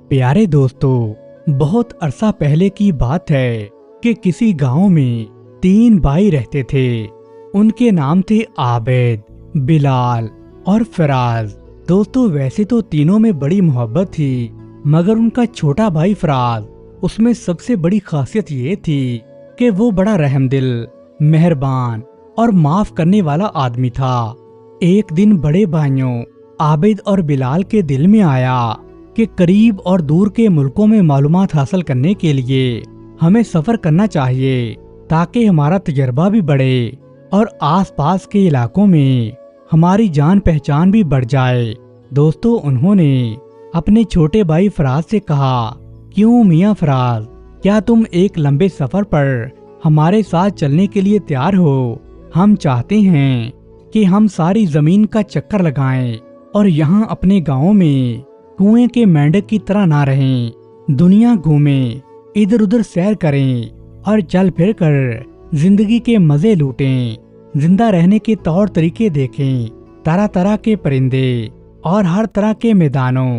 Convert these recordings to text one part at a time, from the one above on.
प्यारे दोस्तों, बहुत अरसा पहले की बात है कि किसी गांव में 3 भाई रहते थे। उनके नाम थे आबिद, बिलाल और फराज। दोस्तों, वैसे तो तीनों में बड़ी मोहब्बत थी, मगर उनका छोटा भाई फराज, उसमें सबसे बड़ी खासियत ये थी कि वो बड़ा रहमदिल, मेहरबान और माफ करने वाला आदमी था। एक दिन बड़े भाइयों आबिद और बिलाल के दिल में आया कि करीब और दूर के मुल्कों में मालूमात हासिल करने के लिए हमें सफर करना चाहिए, ताकि हमारा तजर्बा भी बढ़े और आसपास के इलाकों में हमारी जान पहचान भी बढ़ जाए। दोस्तों, उन्होंने अपने छोटे भाई फराज से कहा, क्यों मियाँ फराज, क्या तुम एक लंबे सफर पर हमारे साथ चलने के लिए तैयार हो? हम चाहते हैं कि हम सारी जमीन का चक्कर लगाएं और यहाँ अपने गाँव में कुएं के मेंढक की तरह ना रहें, दुनिया घूमें, इधर उधर सैर करें और चल फिर कर जिंदगी के मजे लूटें, जिंदा रहने के तौर तरीके देखें, तरह तरह के परिंदे और हर तरह के मैदानों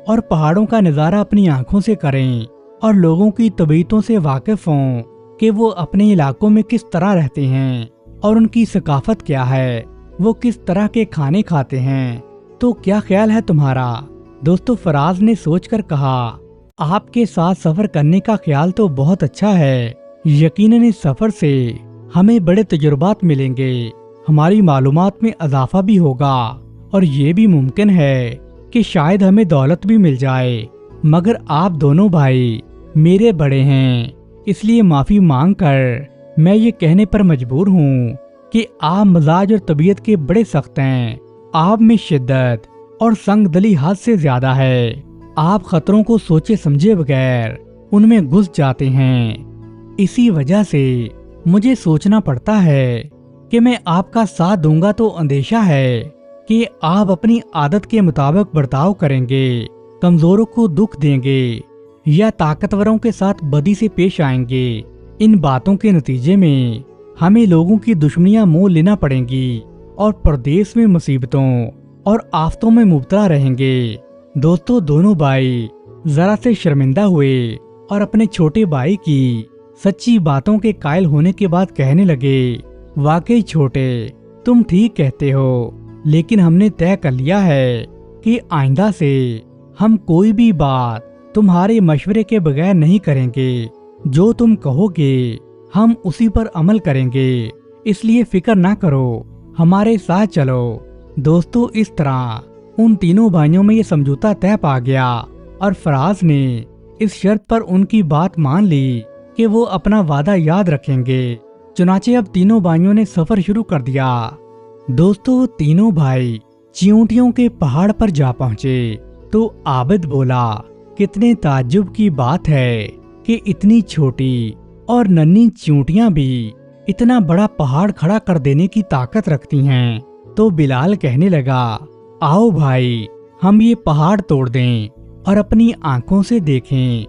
और पहाड़ों का नजारा अपनी आंखों से करें और लोगों की तबीयतों से वाकिफ हों कि वो अपने इलाकों में किस तरह रहते हैं और उनकी सकाफत क्या है, वो किस तरह के खाने खाते हैं। तो क्या ख्याल है तुम्हारा? दोस्तों, फराज ने सोचकर कहा, आपके साथ सफर करने का ख्याल तो बहुत अच्छा है। यकीनन इस सफर से हमें बड़े तजुर्बात मिलेंगे, हमारी मालूमात में इजाफा भी होगा और ये भी मुमकिन है कि शायद हमें दौलत भी मिल जाए। मगर आप दोनों भाई मेरे बड़े हैं, इसलिए माफी मांग कर मैं ये कहने पर मजबूर हूँ कि आप मिजाज और तबीयत के बड़े सख्त हैं। आप में शिद्दत और संगदली हद से ज्यादा है। आप खतरों को सोचे समझे बगैर उनमें घुस जाते हैं। इसी वजह से मुझे सोचना पड़ता है कि मैं आपका साथ दूंगा तो अंदेशा है कि आप अपनी आदत के मुताबिक बर्ताव करेंगे, कमजोरों को दुख देंगे या ताकतवरों के साथ बदी से पेश आएंगे। इन बातों के नतीजे में हमें लोगों की दुश्मनियां मोल लेना पड़ेंगी और परदेश में मुसीबतों और आफतों में मुब्तला रहेंगे। दोस्तों, दोनों भाई जरा से शर्मिंदा हुए और अपने छोटे भाई की सच्ची बातों के कायल होने के बाद कहने लगे, वाकई छोटे, तुम ठीक कहते हो, लेकिन हमने तय कर लिया है कि आइंदा से हम कोई भी बात तुम्हारे मशवरे के बगैर नहीं करेंगे। जो तुम कहोगे हम उसी पर अमल करेंगे, इसलिए फिक्र ना करो, हमारे साथ चलो। दोस्तों, इस तरह उन तीनों भाइयों में ये समझौता तय पा गया और फराज ने इस शर्त पर उनकी बात मान ली कि वो अपना वादा याद रखेंगे। चुनाचे अब तीनों भाइयों ने सफर शुरू कर दिया। दोस्तों, तीनों भाई चींटियों के पहाड़ पर जा पहुँचे तो आबिद बोला, कितने ताज्जुब की बात है कि इतनी छोटी और नन्ही चींटियां भी इतना बड़ा पहाड़ खड़ा कर देने की ताकत रखती हैं। तो बिलाल कहने लगा, आओ भाई, हम ये पहाड़ तोड़ दें और अपनी आंखों से देखें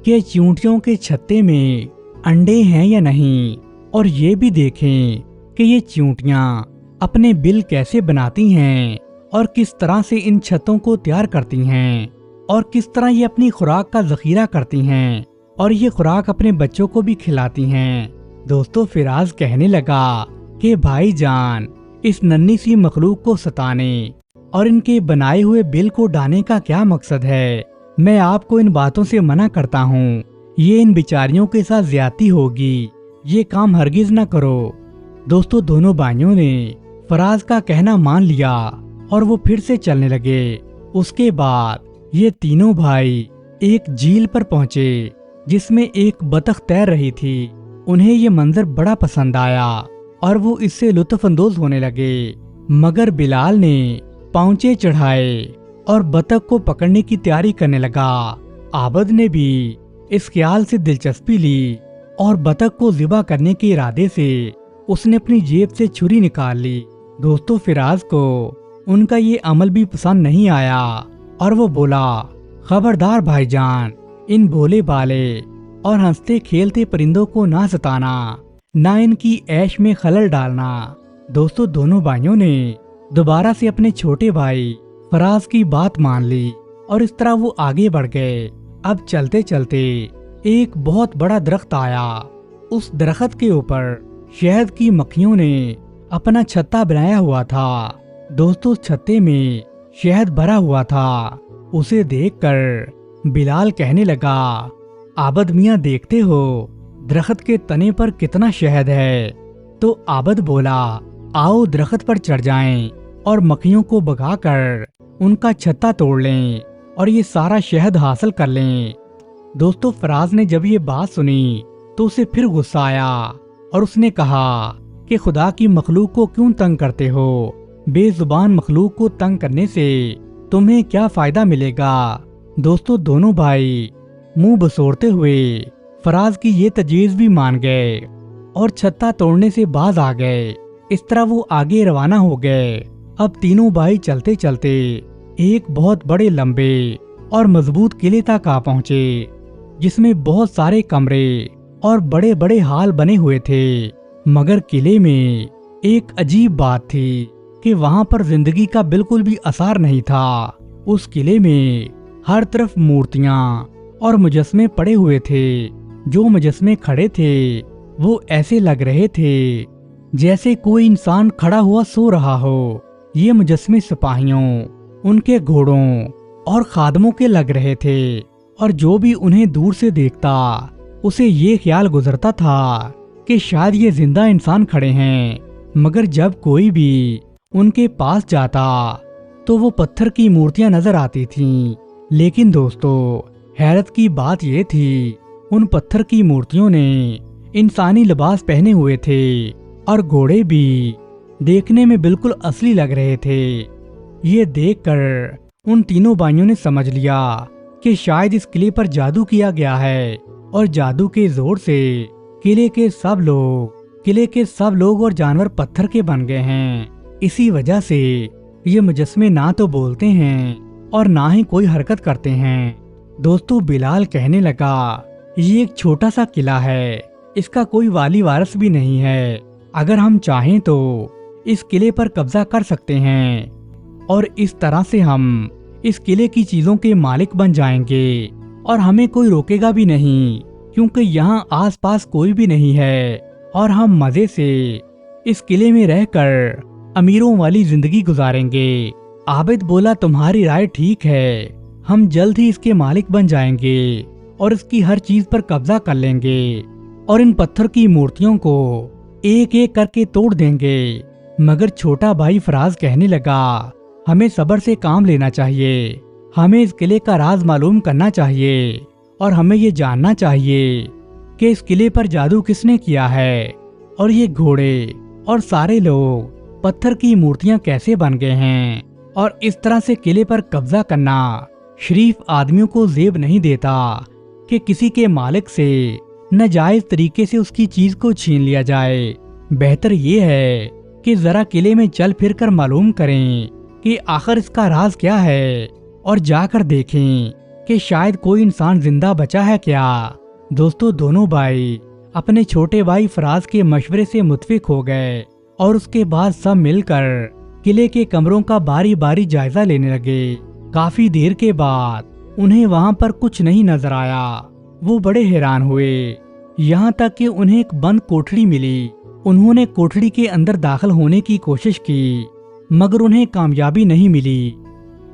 कि चींटियों के छत्ते में अंडे हैं या नहीं, और ये भी देखें कि ये चींटियां अपने बिल कैसे बनाती हैं और किस तरह से इन छत्तों को तैयार करती हैं और किस तरह ये अपनी खुराक का जखीरा करती हैं और ये खुराक अपने बच्चों को भी खिलाती हैं। दोस्तों, फिराज कहने लगा कि भाई जान, इस नन्ही सी मखलूक को सताने और इनके बनाए हुए बिल को डालने का क्या मकसद है? मैं आपको इन बातों से मना करता हूँ, ये इन बिचारियों के साथ ज्यादती होगी, ये काम हरगिज न करो। दोस्तों, दोनों भाइयों ने फराज का कहना मान लिया और वो फिर से चलने लगे। उसके बाद ये तीनों भाई एक झील पर पहुँचे जिसमें एक बतख तैर रही थी। उन्हें ये मंजर बड़ा पसंद आया और वो इससे लुत्फ अंदोज होने लगे। मगर बिलाल ने पांचे चढ़ाए और बतख को पकड़ने की तैयारी करने लगा। आबिद ने भी इस ख्याल से दिलचस्पी ली और बतख को ज़िबा करने के इरादे से उसने अपनी जेब से छुरी निकाल ली। दोस्तों, फिराज को उनका ये अमल भी पसंद नहीं आया और वो बोला, खबरदार भाईजान, इन भोले बाले और हंसते खेलते परिंदों को ना सताना, ना इनकी ऐश में खलल डालना। दोस्तों, दोनों भाइयों ने दोबारा से अपने छोटे भाई फराज की बात मान ली और इस तरह वो आगे बढ़ गए اب چلتے چلتے ایک بہت بڑا درخت آیا۔ اس درخت کے اوپر شہد کی مکھیوں نے اپنا چھتا بنایا ہوا تھا۔ دوستو چھتے میں شہد بھرا ہوا تھا۔ اسے دیکھ کر بلال کہنے لگا، عابد میاں دیکھتے ہو درخت کے تنے پر کتنا شہد ہے؟ تو عابد بولا، آؤ درخت پر چڑھ جائیں اور مکھیوں کو بھگا کر ان کا چھتا توڑ لیں اور یہ سارا شہد حاصل کر لیں۔ دوستو فراز نے جب یہ بات سنی تو اسے پھر غصہ آیا اور اس نے کہا کہ خدا کی مخلوق کو کیوں تنگ کرتے ہو؟ بے زبان مخلوق کو تنگ کرنے سے تمہیں کیا فائدہ ملے گا؟ دوستو دونوں بھائی منہ بسوڑتے ہوئے فراز کی یہ تجویز بھی مان گئے اور چھتا توڑنے سے باز آ گئے۔ اس طرح وہ آگے روانہ ہو گئے۔ اب تینوں بھائی چلتے چلتے ایک بہت بڑے لمبے اور مضبوط قلعے تک آ پہنچے، جس میں بہت سارے کمرے اور بڑے بڑے ہال بنے ہوئے تھے۔ مگر قلعے میں ایک عجیب بات تھی کہ وہاں پر زندگی کا بالکل بھی اثر نہیں تھا۔ اس قلعے میں ہر طرف مورتیاں اور مجسمے پڑے ہوئے تھے۔ جو مجسمے کھڑے تھے وہ ایسے لگ رہے تھے جیسے کوئی انسان کھڑا ہوا سو رہا ہو۔ یہ مجسمے سپاہیوں، ان کے گھوڑوں اور خادموں کے لگ رہے تھے، اور جو بھی انہیں دور سے دیکھتا اسے یہ خیال گزرتا تھا کہ شاید یہ زندہ انسان کھڑے ہیں۔ مگر جب کوئی بھی ان کے پاس جاتا تو وہ پتھر کی مورتیاں نظر آتی تھیں۔ لیکن دوستو حیرت کی بات یہ تھی، ان پتھر کی مورتیوں نے انسانی لباس پہنے ہوئے تھے اور گھوڑے بھی دیکھنے میں بالکل اصلی لگ رہے تھے۔ یہ دیکھ کر ان تینوں بھائیوں نے سمجھ لیا کہ شاید اس قلعے پر جادو کیا گیا ہے، اور جادو کے زور سے قلعے کے سب لوگ اور جانور پتھر کے بن گئے ہیں۔ اسی وجہ سے یہ مجسمے نہ تو بولتے ہیں اور نہ ہی کوئی حرکت کرتے ہیں۔ دوستو بلال کہنے لگا، یہ ایک چھوٹا سا قلعہ ہے، اس کا کوئی والی وارث بھی نہیں ہے۔ اگر ہم چاہیں تو اس قلعے پر قبضہ کر سکتے ہیں اور اس طرح سے ہم اس قلعے کی چیزوں کے مالک بن جائیں گے، اور ہمیں کوئی روکے گا بھی نہیں، کیونکہ یہاں آس پاس کوئی بھی نہیں ہے، اور ہم مزے سے اس قلعے میں رہ کر امیروں والی زندگی گزاریں گے۔ عابد بولا، تمہاری رائے ٹھیک ہے، ہم جلد ہی اس کے مالک بن جائیں گے اور اس کی ہر چیز پر قبضہ کر لیں گے، اور ان پتھر کی مورتیوں کو ایک ایک کر کے توڑ دیں گے۔ مگر چھوٹا بھائی فراز کہنے لگا، ہمیں صبر سے کام لینا چاہیے، ہمیں اس قلعے کا راز معلوم کرنا چاہیے، اور ہمیں یہ جاننا چاہیے کہ اس قلعے پر جادو کس نے کیا ہے، اور یہ گھوڑے اور سارے لوگ پتھر کی مورتیاں کیسے بن گئے ہیں۔ اور اس طرح سے قلعے پر قبضہ کرنا شریف آدمیوں کو زیب نہیں دیتا کہ کسی کے مالک سے ناجائز طریقے سے اس کی چیز کو چھین لیا جائے۔ بہتر یہ ہے کہ ذرا قلعے میں چل پھر کر معلوم کریں کہ آخر اس کا راز کیا ہے، اور جا کر دیکھیں کہ شاید کوئی انسان زندہ بچا ہے کیا۔ دوستو دونوں بھائی اپنے چھوٹے بھائی فراز کے مشورے سے متفق ہو گئے، اور اس کے بعد سب مل کر قلعے کے کمروں کا باری باری جائزہ لینے لگے۔ کافی دیر کے بعد انہیں وہاں پر کچھ نہیں نظر آیا۔ وہ بڑے حیران ہوئے، یہاں تک کہ انہیں ایک بند کوٹھڑی ملی۔ انہوں نے کوٹھڑی کے اندر داخل ہونے کی کوشش کی، مگر انہیں کامیابی نہیں ملی۔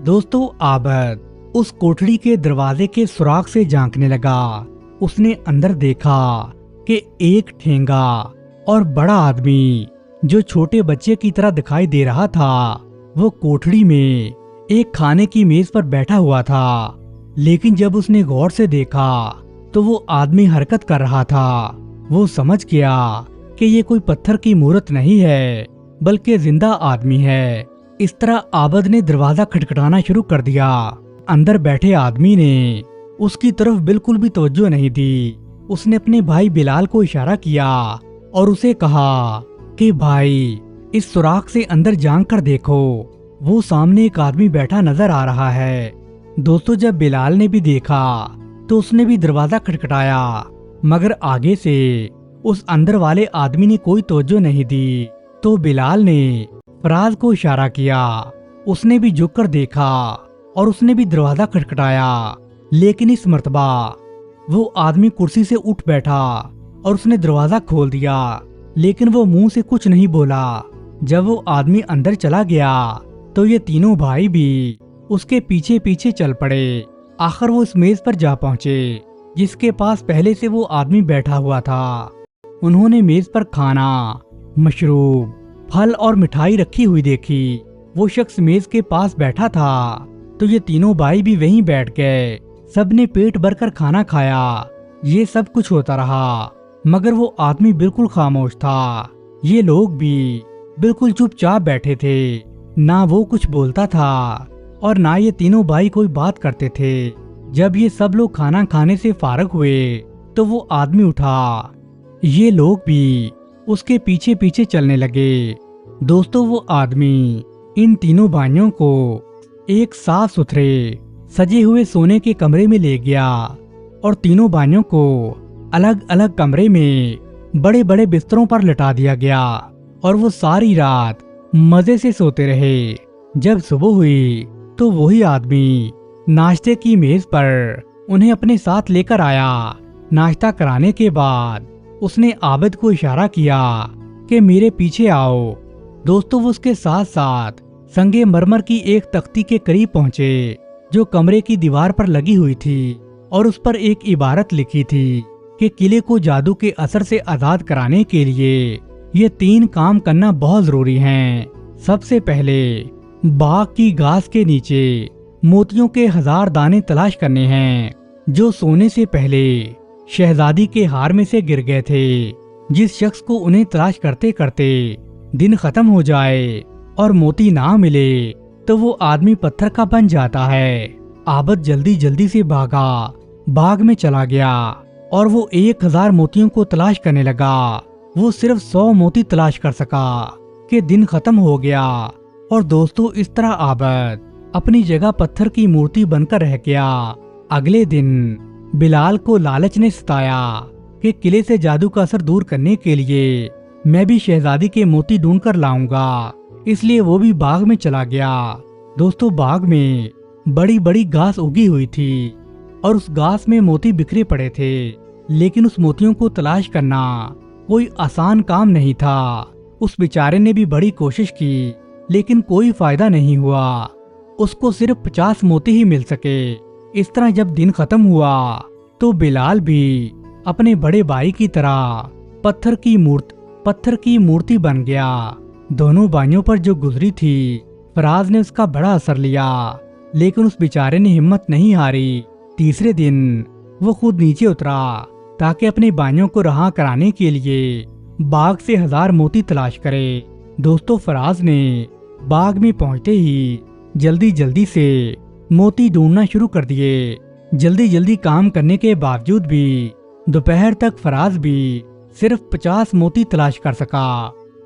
دوستو عابد اس کوٹھڑی کے دروازے کے سوراخ سے جھانکنے لگا۔ اس نے اندر دیکھا کہ ایک ٹھینگا اور بڑا آدمی جو چھوٹے بچے کی طرح دکھائی دے رہا تھا، وہ کوٹھڑی میں ایک کھانے کی میز پر بیٹھا ہوا تھا۔ لیکن جب اس نے غور سے دیکھا تو وہ آدمی حرکت کر رہا تھا۔ وہ سمجھ گیا کہ یہ کوئی پتھر کی مورت نہیں ہے بلکہ زندہ آدمی ہے۔ اس طرح عابد نے دروازہ کھٹکھٹانا شروع کر دیا۔ اندر بیٹھے آدمی نے اس کی طرف بالکل بھی توجہ نہیں دی۔ اس نے اپنے بھائی بلال کو اشارہ کیا اور اسے کہا کہ بھائی اس سوراخ سے اندر جھانک کر دیکھو، وہ سامنے ایک آدمی بیٹھا نظر آ رہا ہے۔ دوستو جب بلال نے بھی دیکھا تو اس نے بھی دروازہ کھٹکھٹایا، مگر آگے سے اس اندر والے آدمی نے کوئی توجہ نہیں دی۔ تو بلال نے فراز کو اشارہ کیا، اس نے بھی جھک کر دیکھا اور اس نے بھی دروازہ کھٹکھٹایا، لیکن اس مرتبہ وہ آدمی کرسی سے اٹھ بیٹھا اور اس نے دروازہ کھول دیا، لیکن وہ منہ سے کچھ نہیں بولا۔ جب وہ آدمی اندر چلا گیا تو یہ تینوں بھائی بھی اس کے پیچھے پیچھے چل پڑے۔ آخر وہ اس میز پر جا پہنچے جس کے پاس پہلے سے وہ آدمی بیٹھا ہوا تھا۔ انہوں نے میز پر کھانا، مشروب، پھل اور مٹھائی رکھی ہوئی دیکھی۔ وہ شخص میز کے پاس بیٹھا تھا تو یہ تینوں بھائی بھی وہیں بیٹھ گئے۔ سب نے پیٹ بھر کر کھانا کھایا۔ یہ سب کچھ ہوتا رہا مگر وہ آدمی بالکل خاموش تھا۔ یہ لوگ بھی بالکل چپ چاپ بیٹھے تھے، نہ وہ کچھ بولتا تھا اور نہ یہ تینوں بھائی کوئی بات کرتے تھے۔ جب یہ سب لوگ کھانا کھانے سے فارغ ہوئے تو وہ آدمی اٹھا۔ یہ لوگ بھی اس کے پیچھے پیچھے چلنے لگے۔ دوستو، وہ آدمی ان تینوں بھائیوں کو ایک صاف ستھرے سجے ہوئے سونے کے کمرے میں لے گیا اور تینوں بھائیوں کو الگ الگ کمرے میں بڑے بڑے بستروں پر لٹا دیا گیا اور وہ ساری رات مزے سے سوتے رہے۔ جب صبح ہوئی تو وہی آدمی ناشتے کی میز پر انہیں اپنے ساتھ لے کر آیا۔ ناشتہ کرانے کے بعد اس نے عابد کو اشارہ کیا کہ میرے پیچھے آؤ۔ دوستو، وہ اس کے ساتھ ساتھ سنگے مرمر کی ایک تختی کے قریب پہنچے جو کمرے کی دیوار پر لگی ہوئی تھی اور اس پر ایک عبارت لکھی تھی کہ قلعے کو جادو کے اثر سے آزاد کرانے کے لیے یہ 3 کام کرنا بہت ضروری ہیں۔ سب سے پہلے باغ کی گھاس کے نیچے موتیوں کے 1000 دانے تلاش کرنے ہیں جو سونے سے پہلے شہزادی کے ہار میں سے گر گئے تھے۔ جس شخص کو انہیں تلاش کرتے کرتے دن ختم ہو جائے اور موتی نہ ملے تو وہ آدمی پتھر کا بن جاتا ہے۔ عابد جلدی جلدی سے بھاگا، باغ میں چلا گیا اور وہ 1000 موتیوں کو تلاش کرنے لگا۔ وہ صرف 100 موتی تلاش کر سکا کہ دن ختم ہو گیا اور دوستو، اس طرح عابد اپنی جگہ پتھر کی مورتی بن کر رہ گیا۔ اگلے دن بلال کو لالچ نے ستایا کہ قلعے سے جادو کا اثر دور کرنے کے لیے میں بھی شہزادی کے موتی ڈھونڈ کر لاؤں گا، اس لیے وہ بھی باغ میں چلا گیا۔ دوستو، باغ میں بڑی بڑی گھاس اگی ہوئی تھی اور اس گھاس میں موتی بکھرے پڑے تھے، لیکن اس موتیوں کو تلاش کرنا کوئی آسان کام نہیں تھا۔ اس بیچارے نے بھی بڑی کوشش کی لیکن کوئی فائدہ نہیں ہوا۔ اس کو صرف 50 موتی ہی مل سکے۔ اس طرح جب دن ختم ہوا تو بلال بھی اپنے بڑے بھائی کی طرح پتھر کی مورتی بن گیا۔ دونوں بھائیوں پر جو گزری تھی فراز نے اس کا بڑا اثر لیا، لیکن اس بیچارے نے ہمت نہیں ہاری۔ تیسرے دن وہ خود نیچے اترا تاکہ اپنے بھائیوں کو رہا کرانے کے لیے باغ سے 1000 موتی تلاش کرے۔ دوستو، فراز نے باغ میں پہنچتے ہی جلدی جلدی سے موتی ڈھونڈنا شروع کر دیے۔ جلدی جلدی کام کرنے کے باوجود بھی دوپہر تک فراز بھی صرف 50 موتی تلاش کر سکا۔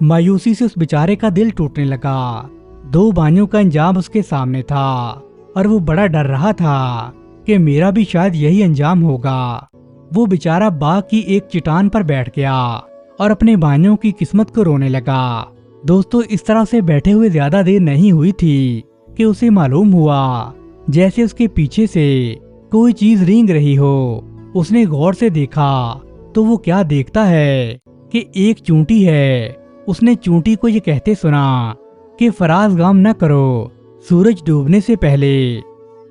مایوسی سے اس بیچارے کا دل ٹوٹنے لگا۔ 2 بھائیوں کا انجام اس کے سامنے تھا اور وہ بڑا ڈر رہا تھا کہ میرا بھی شاید یہی انجام ہوگا۔ وہ بیچارہ باغ کی ایک چٹان پر بیٹھ گیا اور اپنے بھائیوں کی قسمت کو رونے لگا۔ دوستو، اس طرح سے بیٹھے ہوئے زیادہ دیر نہیں ہوئی تھی کہ اسے معلوم ہوا جیسے اس کے پیچھے سے کوئی چیز رینگ رہی ہو۔ اس نے غور سے دیکھا تو وہ کیا دیکھتا ہے کہ ایک چونٹی ہے۔ اس نے چونٹی کو یہ کہتے سنا کہ فراز غم نہ کرو، سورج ڈوبنے سے پہلے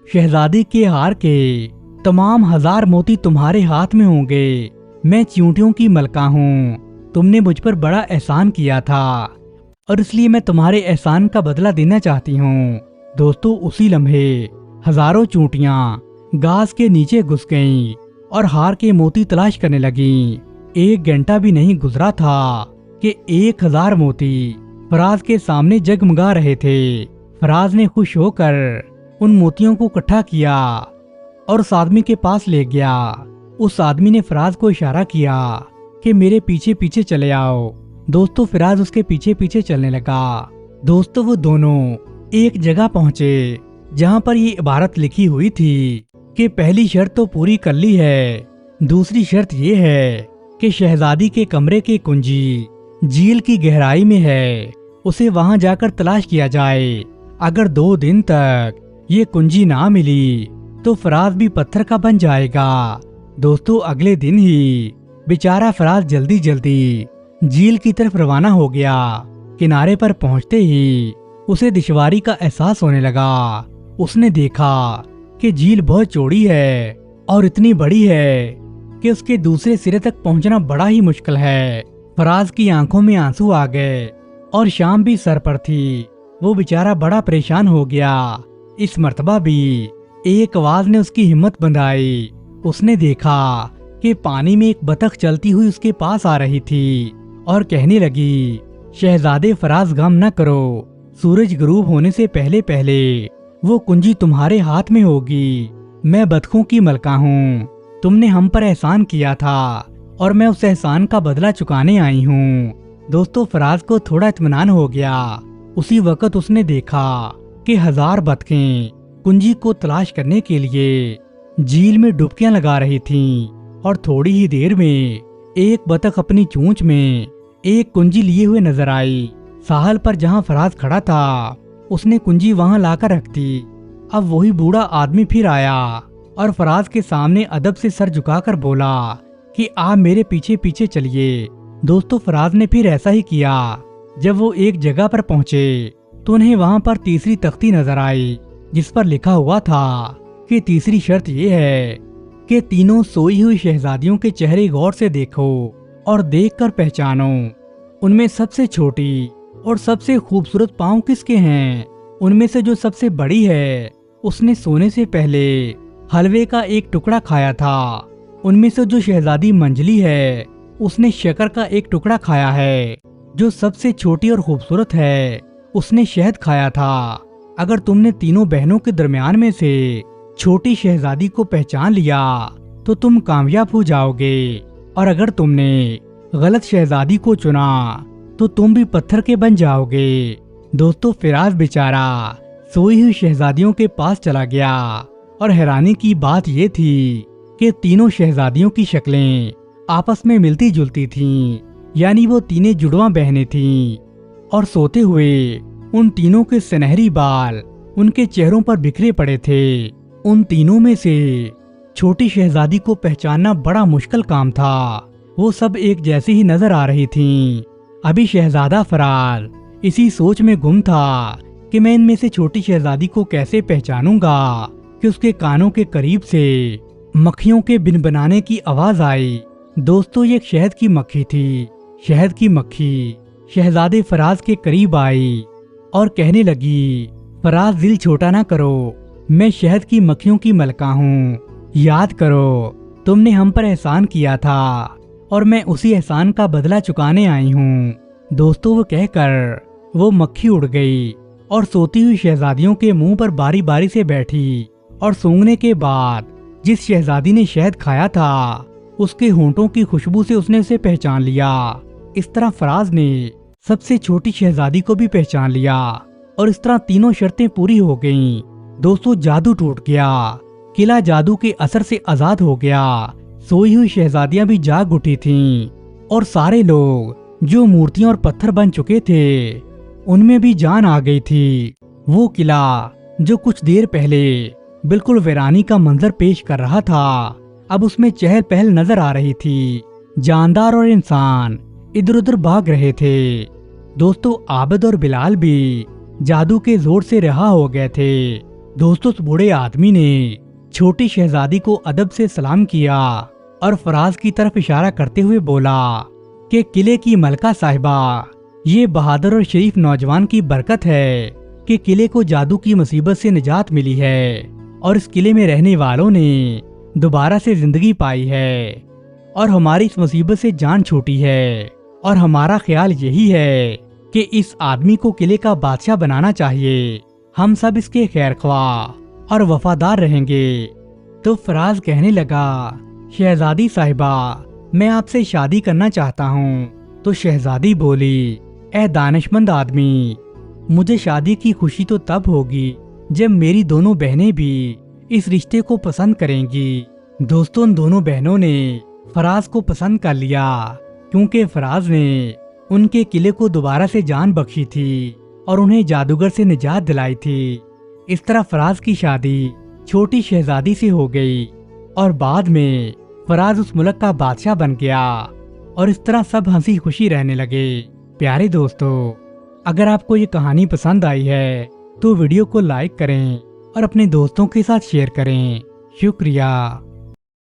شہزادی کے ہار کے تمام 1000 موتی تمہارے ہاتھ میں ہوں گے۔ میں چونٹیوں کی ملکہ ہوں، تم نے مجھ پر بڑا احسان کیا تھا اور اس لیے میں تمہارے احسان کا بدلہ دینا چاہتی ہوں۔ دوستو، اسی لمحے ہزاروں چونٹیاں گھاس کے نیچے گھس گئیں اور ہار کے موتی تلاش کرنے لگیں۔ 1 گھنٹہ بھی نہیں گزرا تھا کہ 1000 موتی فراز کے سامنے جگمگا رہے تھے۔ فراز نے خوش ہو کر ان موتیوں کو اکٹھا کیا اور اس آدمی کے پاس لے گیا۔ اس آدمی نے فراز کو اشارہ کیا کہ میرے پیچھے پیچھے چلے آؤ۔ دوستو، فراز اس کے پیچھے پیچھے چلنے لگا۔ دوستو، وہ دونوں ایک جگہ پہنچے جہاں پر یہ عبارت لکھی ہوئی تھی کہ پہلی شرط تو پوری کر لی ہے، دوسری شرط یہ ہے کہ شہزادی کے کمرے کی کنجی جھیل کی گہرائی میں ہے، اسے وہاں جا کر تلاش کیا جائے۔ اگر 2 دن تک یہ کنجی نہ ملی तो फराज भी पत्थर का बन जाएगा। दोस्तों अगले दिन ही बेचारा फराज जल्दी जल्दी झील की तरफ रवाना हो गया। किनारे पर पहुंचते ही उसे दुश्वारी का एहसास होने लगा। उसने देखा कि झील बहुत चौड़ी है और इतनी बड़ी है कि उसके दूसरे सिरे तक पहुंचना बड़ा ही मुश्किल है। फराज की आंखों में आंसू आ गए और शाम भी सर पर थी। वो बेचारा बड़ा परेशान हो गया। इस मर्तबा भी एक आवाज ने उसकी हिम्मत बंधाई। उसने देखा कि पानी में एक बतख चलती हुई उसके पास आ रही थी और कहने लगी, शहजादे फराज गम न करो, सूरज गुरूब होने से पहले पहले वो कुंजी तुम्हारे हाथ में होगी। मैं बतखों की मलका हूँ। तुमने हम पर एहसान किया था और मैं उस एहसान का बदला चुकाने आई हूँ। दोस्तों फराज को थोड़ा इत्मीनान हो गया। उसी वक्त उसने देखा कि 1000 बतखें कुंजी को तलाश करने के लिए झील में डुबकियां लगा रही थीं और थोड़ी ही देर में एक बतख अपनी चोंच में एक कुंजी लिए हुए नजर आई। साहल पर जहां फराज खड़ा था उसने कुंजी वहां लाकर रख दी। अब वही बूढ़ा आदमी फिर आया और फराज के सामने अदब से सर झुकाकर बोला कि आप मेरे पीछे पीछे चलिए। दोस्तों फराज ने फिर ऐसा ही किया। जब वो एक जगह पर पहुंचे तो उन्हें वहां पर तीसरी तख्ती नजर आई जिस पर लिखा हुआ था कि तीसरी शर्त ये है कि तीनों सोई हुई शहजादियों के चेहरे गौर से देखो और देखकर पहचानो उनमें सबसे छोटी और सबसे खूबसूरत पांव किसके हैं। उनमें से जो सबसे बड़ी है उसने सोने से पहले हलवे का एक टुकड़ा खाया था। उनमें से जो शहजादी मंजली है उसने शक्कर का एक टुकड़ा खाया है। जो सबसे छोटी और खूबसूरत है उसने शहद खाया था। अगर तुमने तीनों बहनों के दरमियान में से छोटी शहजादी को पहचान लिया तो तुम कामयाब हो जाओगे, और अगर तुमने गलत शहजादी को चुना तो तुम भी पत्थर के बन जाओगे। दोस्तों फिराज बेचारा सोई हुई शहजादियों के पास चला गया और हैरानी की बात ये थी कि तीनों शहजादियों की शक्लें आपस में मिलती जुलती थीं, यानी वो तीनों जुड़वा बहनें थीं। और सोते हुए उन तीनों के सुनहरी बाल उनके चेहरों पर बिखरे पड़े थे। उन तीनों में से छोटी शहजादी को पहचानना बड़ा मुश्किल काम था। वो सब एक जैसी ही नजर आ रही थीं। अभी शहजादा फराज इसी सोच में गुम था कि मैं इनमें से छोटी शहजादी को कैसे पहचानूंगा कि उसके कानों के करीब से मक्खियों के बिनबनाने की आवाज आई। दोस्तों ये एक शहद की मक्खी थी। शहद की मक्खी शहजादे फराज के करीब आई और कहने लगी, फराज दिल छोटा ना करो, मैं शहद की मक्खियों की मलका हूँ। याद करो तुमने हम पर एहसान किया था और मैं उसी एहसान का बदला चुकाने आई हूँ। दोस्तों वो कहकर वो मक्खी उड़ गई और सोती हुई शहजादियों के मुंह पर बारी बारी से बैठी, और सूंघने के बाद जिस शहजादी ने शहद खाया था उसके होंठों की खुशबू से उसने उसे पहचान लिया। इस तरह फराज ने सबसे छोटी शहजादी को भी पहचान लिया और इस तरह तीनों शर्तें पूरी हो गईं। दोस्तों जादू टूट गया। किला जादू के असर से आजाद हो गया। सोई हुई शहजादियां भी जाग उठी थीं और सारे लोग जो मूर्तियां और पत्थर बन चुके थे उनमें भी जान आ गई थी। वो किला जो कुछ देर पहले बिल्कुल वीरानी का मंजर पेश कर रहा था अब उसमें चहल पहल नजर आ रही थी। जानदार और इंसान इधर उधर भाग रहे थे। दोस्तों आबिद और बिलाल भी जादू के जोर से रिहा हो गए थे। दोस्तों उस बूढ़े आदमी ने छोटी शहजादी को अदब से सलाम किया और फराज की तरफ इशारा करते हुए बोला कि किले की मलका साहिबा, ये बहादुर और शरीफ नौजवान की बरकत है कि किले को जादू की मुसीबत से निजात मिली है और इस किले में रहने वालों ने दोबारा से जिंदगी पाई है और हमारी इस मुसीबत से जान छूटी है। और हमारा ख्याल यही है कि इस आदमी को किले का बादशाह बनाना चाहिए। हम सब इसके खैरख्वाह और वफादार रहेंगे। तो फराज कहने लगा, शहजादी साहिबा, मैं आपसे शादी करना चाहता हूँ। तो शहजादी बोली, ए दानिशमंद आदमी, मुझे शादी की खुशी तो तब होगी जब मेरी दोनों बहनें भी इस रिश्ते को पसंद करेंगी। दोस्तों उन दोनों बहनों ने फराज को पसंद कर लिया क्योंकि फराज ने उनके किले को दोबारा से जान बख्शी थी और उन्हें जादूगर से निजात दिलाई थी। इस तरह फराज की शादी چھوٹی شہزادی سے ہو گئی اور بعد میں فراز اس ملک کا بادشاہ بن گیا اور اس طرح سب ہنسی خوشی رہنے لگے۔ پیارے دوستو، اگر آپ کو یہ کہانی پسند آئی ہے تو ویڈیو کو لائک کریں اور اپنے دوستوں کے ساتھ شیئر کریں۔ شکریہ۔